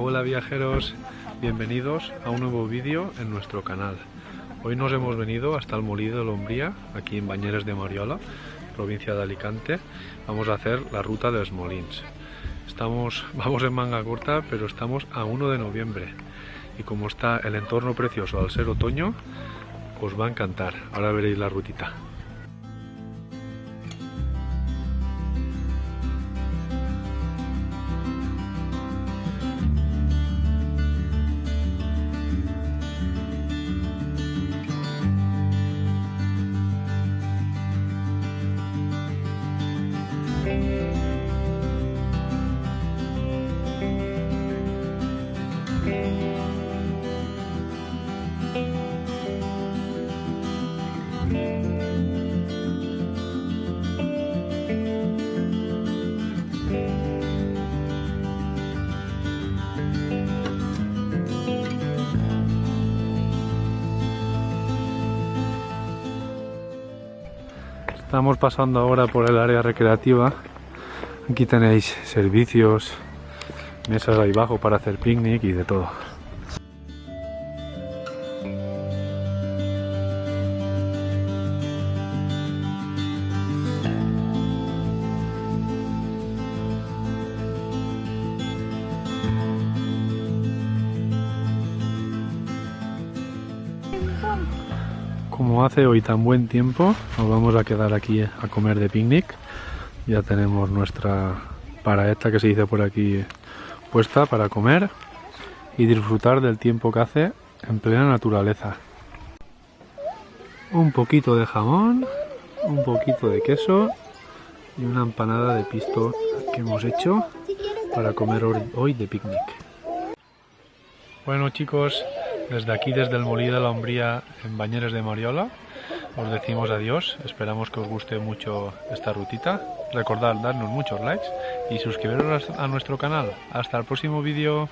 Hola viajeros, bienvenidos a un nuevo vídeo en nuestro canal. Hoy nos hemos venido hasta el Molí de l'Ombria, aquí en Banyeres de Mariola, provincia de Alicante. Vamos a hacer la ruta de los Molins. Vamos en manga corta, pero estamos a 1 de noviembre. Y como está el entorno precioso al ser otoño, os va a encantar. Ahora veréis la rutita. Estamos pasando ahora por el área recreativa. Aquí tenéis servicios, mesas ahí abajo para hacer picnic y de todo. Como hace hoy tan buen tiempo, nos vamos a quedar aquí a comer de picnic. Ya tenemos nuestra paraeta, que se dice por aquí, puesta para comer y disfrutar del tiempo que hace en plena naturaleza. Un poquito de jamón, un poquito de queso y una empanada de pisto que hemos hecho para comer hoy de picnic. Bueno chicos, desde aquí, desde el Molí de l'Ombria en Banyeres de Mariola, os decimos adiós. Esperamos que os guste mucho esta rutita. Recordad darnos muchos likes y suscribiros a nuestro canal. Hasta el próximo vídeo.